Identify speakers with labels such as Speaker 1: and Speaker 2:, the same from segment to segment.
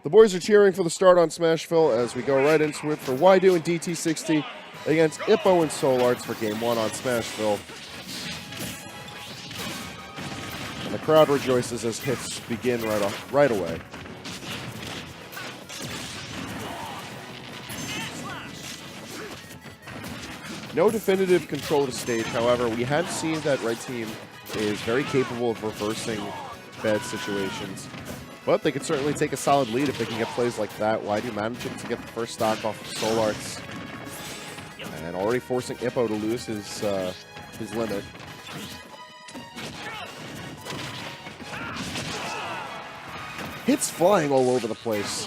Speaker 1: The boys are cheering for the start on Smashville as we go right into it for WhyDo and DT60 against Ippo and SoulArts for Game 1 on Smashville. And the crowd rejoices as hits begin right away. No definitive control of the stage, however, we have seen that Red Team is very capable of reversing bad situations. But they could certainly take a solid lead if they can get plays like that. WhyDo managing to get the first stock off of SoulArts. And already forcing Ippo to lose his limit. Hits flying all over the place.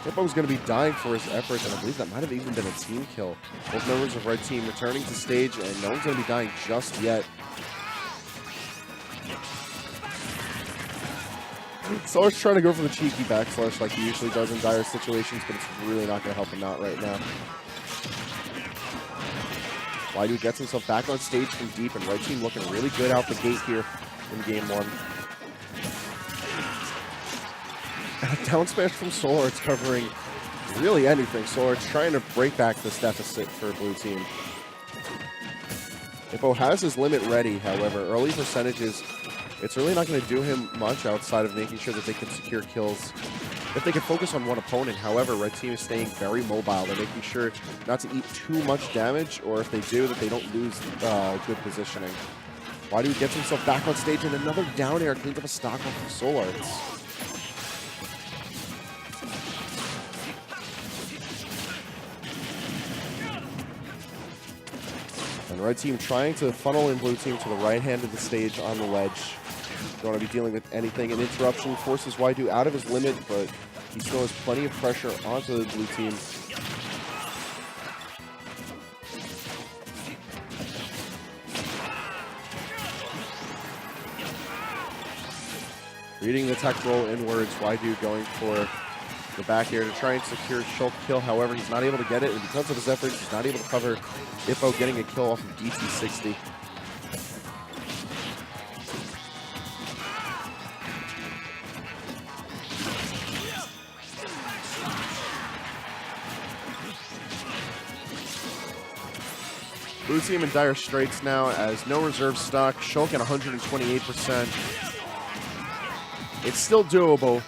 Speaker 1: Ippo's going to be dying for his efforts, and I believe that might have even been a team kill. Both members of Red Team returning to stage, and no one's going to be dying just yet. SoulArts trying to go for the cheeky backslash like he usually does in dire situations, but it's really not going to help him out right now. WhyDo gets himself back on stage from deep, and Red Team looking really good out the gate here in Game 1. And a down smash from SoulArts covering really anything. SoulArts trying to break back this deficit for Blue Team. Ippo has his limit ready, however, early percentages, it's really not going to do him much outside of making sure that they can secure kills. If they can focus on one opponent, however, Red Team is staying very mobile. They're making sure not to eat too much damage, or if they do, that they don't lose good positioning. WhyDo gets himself back on stage, and another down air cleans up a stock off of SoulArts. And Red Team trying to funnel in Blue Team to the right hand of the stage on the ledge. Don't want to be dealing with anything. An interruption forces WhyDo out of his limit, but he still has plenty of pressure onto the Blue Team. Reading the tech roll inwards, WhyDo going for the back air to try and secure Shulk kill. However, he's not able to get it, and because of his efforts, he's not able to cover Ippo getting a kill off of DT60. Blue Team in dire straits now as no reserve stock. Shulk at 128%. It's still doable,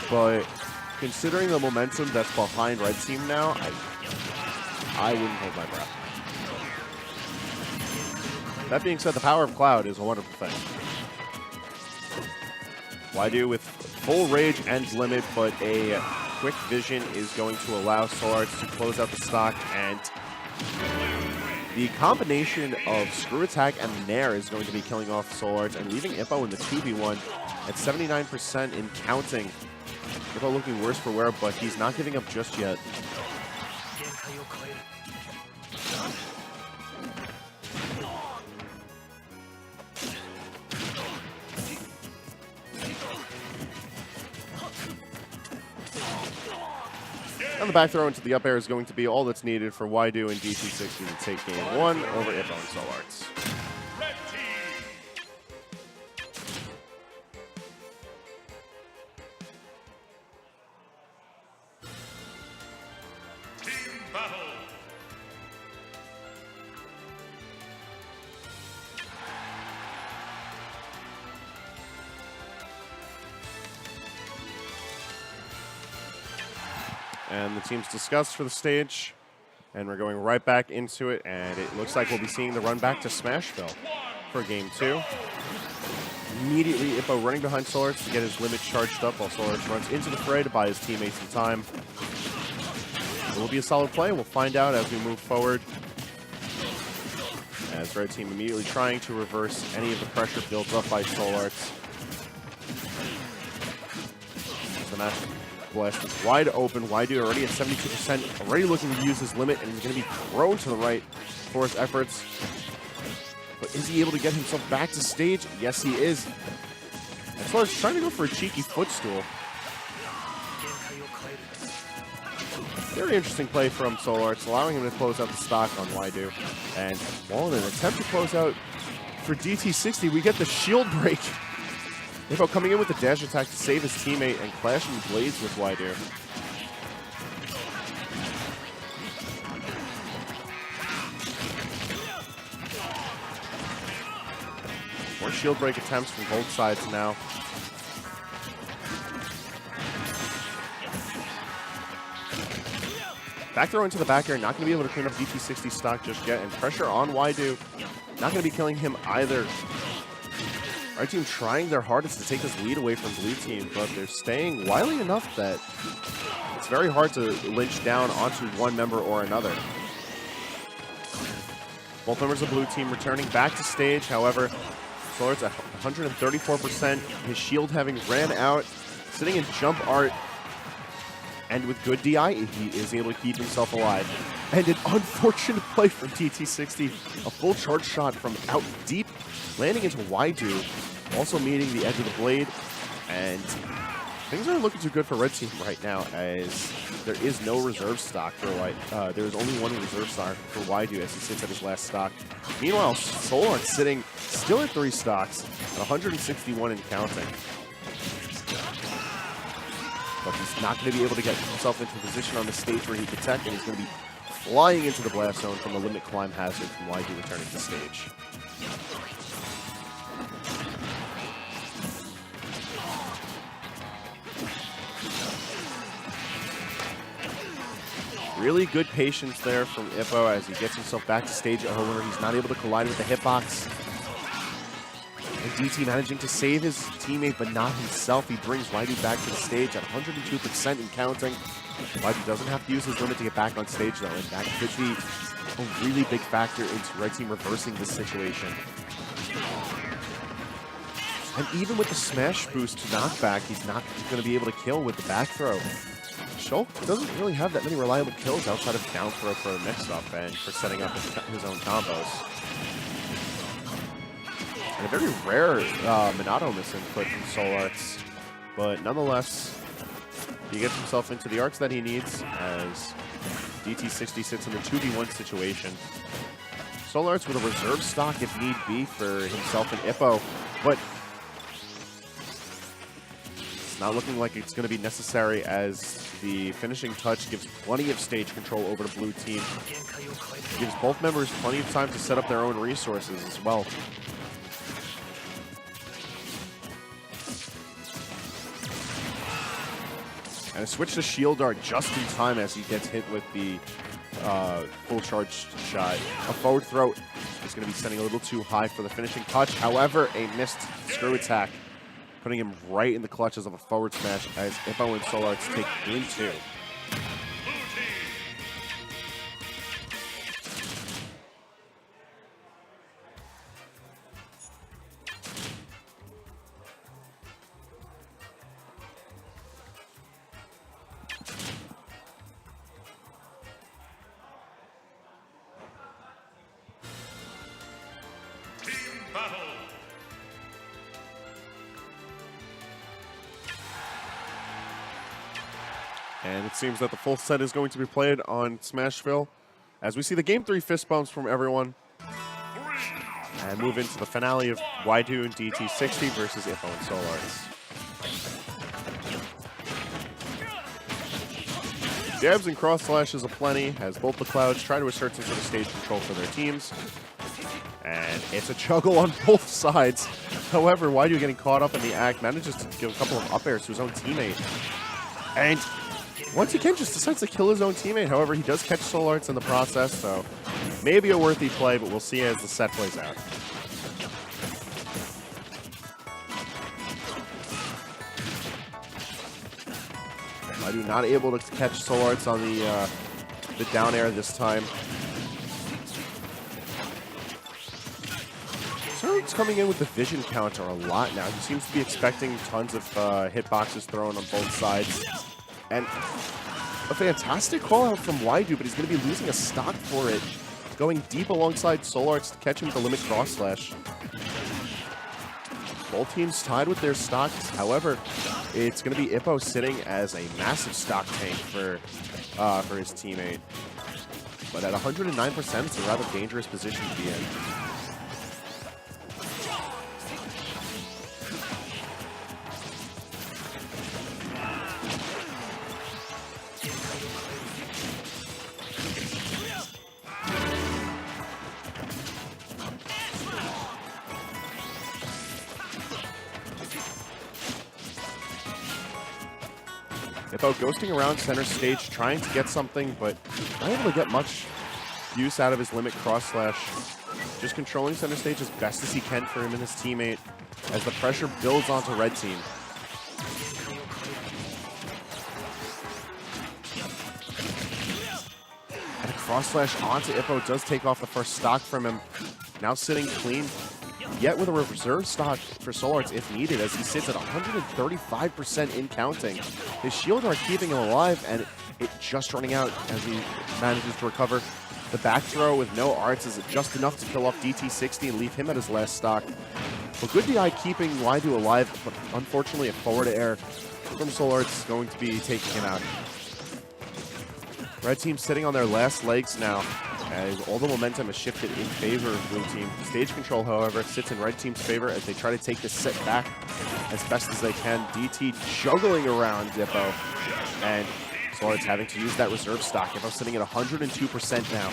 Speaker 1: but considering the momentum that's behind Red Team now, I wouldn't hold my breath. That being said, the power of Cloud is a wonderful thing. WhyDo with full rage and limit, but a quick vision is going to allow SoulArts to close out the stock, and the combination of Screw Attack and Nair is going to be killing off SoulArts and leaving Ippo in the 2v1 at 79% in counting. Ippo looking worse for wear, but he's not giving up just yet. And the back throw into the up air is going to be all that's needed for WhyDo and DT60 to take Game 1 over Ippo and SoulArts. And the teams discussed for the stage, and we're going right back into it, and it looks like we'll be seeing the run back to Smashville for Game 2. Immediately, Ippo running behind SoulArts to get his limit charged up while SoulArts runs into the fray to buy his teammates some time. It will be a solid play. We'll find out as we move forward. As Red Team immediately trying to reverse any of the pressure built up by SoulArts. The match blast is wide open. WhyDo already at 72%, already looking to use his limit, and he's going to be thrown to the right for his efforts. But is he able to get himself back to stage? Yes, he is. And SoulArts trying to go for a cheeky footstool. Very interesting play from SoulArts, allowing him to close out the stock on WhyDo. And while in an attempt to close out for DT60, we get the shield break. Ippo coming in with the dash attack to save his teammate and clashing blades with WhyDo. More shield break attempts from both sides now. Back throw into the back air, not going to be able to clean up DT60 stock just yet, and pressure on WhyDo. Not going to be killing him either. Our team trying their hardest to take this lead away from blue team, but they're staying wily enough that it's very hard to lynch down onto one member or another. Both members of blue team returning back to stage, however, SoulArts at 134%, his shield having ran out, sitting in jump art, and with good DI, he is able to keep himself alive. And an unfortunate play from DT60, a full charge shot from out deep, landing into WhyDo, also meeting the edge of the blade, and things aren't looking too good for red team right now, as there is no reserve stock for there is only one reserve stock for WhyDo as he sits at his last stock. Meanwhile, SoulArts sitting still at 3 stocks, at 161 and counting. But he's not going to be able to get himself into a position on the stage where he can tech, and he's going to be flying into the blast zone from the limit climb hazard from WhyDo returning to stage. Really good patience there from Ippo as he gets himself back to stage over. He's not able to collide with the hitbox. And DT managing to save his teammate, but not himself. He brings WhyDo back to the stage at 102% and counting. WhyDo doesn't have to use his limit to get back on stage, though, and that could be a really big factor into red team reversing this situation. And even with the smash boost to knockback, he's not going to be able to kill with the back throw. Shulk doesn't really have that many reliable kills outside of down throw for a mix-up and for setting up his own combos. And a very rare Minato misinput from SoulArts, but nonetheless, he gets himself into the arcs that he needs as DT60 sits in the 2v1 situation. SoulArts with a reserve stock if need be for himself and Ippo, but it's not looking like it's going to be necessary as the finishing touch gives plenty of stage control over the blue team. Gives both members plenty of time to set up their own resources as well. And a switch to shield dart just in time as he gets hit with the full charge shot. A forward throw is going to be setting a little too high for the finishing touch. However, a missed screw attack, putting him right in the clutches of a forward smash as Ippo and SoulArts take game 2. And it seems that the full set is going to be played on Smashville as we see the Game 3 fist bumps from everyone. And move into the finale of WhyDo and DT60 versus Ippo and SoulArts. Jabs and cross slashes aplenty as both the Clouds try to assert some sort of stage control for their teams. And it's a juggle on both sides. However, WhyDo getting caught up in the act manages to give a couple of up airs to his own teammate. And once again, just decides to kill his own teammate. However, he does catch SoulArts in the process, so maybe a worthy play, but we'll see as the set plays out. WhyDo not able to catch SoulArts on the down air this time. SoulArts coming in with the vision counter a lot now. He seems to be expecting tons of hitboxes thrown on both sides. And a fantastic call out from WhyDo, but he's going to be losing a stock for it. Going deep alongside SoulArts to catch him with the limit cross slash. Both teams tied with their stocks. However, it's going to be Ippo sitting as a massive stock tank for his teammate. But at 109%, it's a rather dangerous position to be in. Ippo ghosting around center stage, trying to get something, but not able to get much use out of his limit cross slash. Just controlling center stage as best as he can for him and his teammate as the pressure builds onto red team. And a cross slash onto Ippo does take off the first stock from him. Now sitting clean, yet with a reserve stock for SoulArts if needed, as he sits at 135% in counting. His shield are keeping him alive, and it just running out as he manages to recover. The back throw with no arts is just enough to kill off DT60 and leave him at his last stock. But good DI keeping WhyDo alive, but unfortunately a forward air from SoulArts going to be taking him out. Red team sitting on their last legs now, as all the momentum has shifted in favor of blue team. Stage control, however, sits in red team's favor as they try to take this set back as best as they can. DT juggling around Ippo, and SoulArts having to use that reserve stock. Ippo sitting at 102% now.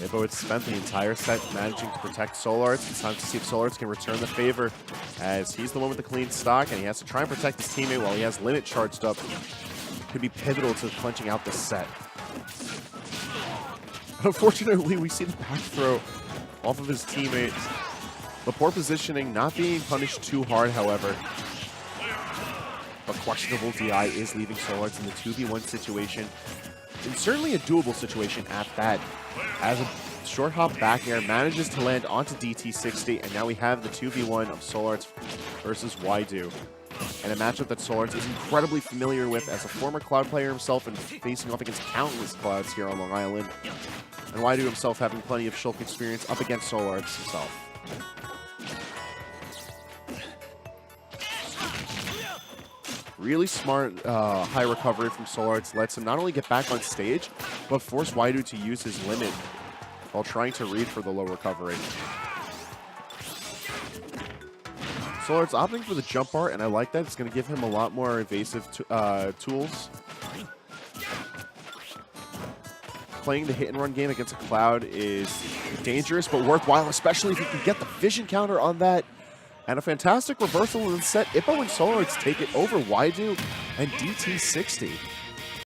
Speaker 1: Ippo had spent the entire set managing to protect SoulArts. It's time to see if SoulArts can return the favor, as he's the one with the clean stock, and he has to try and protect his teammate while he has limit charged up. Could be pivotal to clinching out this set. Unfortunately, we see the back throw off of his teammate. The poor positioning not being punished too hard, however. But questionable DI is leaving SoulArts in the 2v1 situation. And certainly a doable situation at that. As a short hop back air manages to land onto DT60, and now we have the 2v1 of SoulArts versus WhyDo. And a matchup that SoulArts is incredibly familiar with as a former Cloud player himself and facing off against countless Clouds here on Long Island. And WhyDo himself having plenty of Shulk experience up against SoulArts himself. Really smart high recovery from SoulArts lets him not only get back on stage, but force WhyDo to use his limit while trying to read for the low recovery. SoulArts opting for the jump art, and I like that. It's going to give him a lot more evasive tools. Playing the hit and run game against a Cloud is dangerous, but worthwhile, especially if you can get the vision counter on that. And a fantastic reversal in the set. Ippo and SoulArts take it over WhyDo and DT60.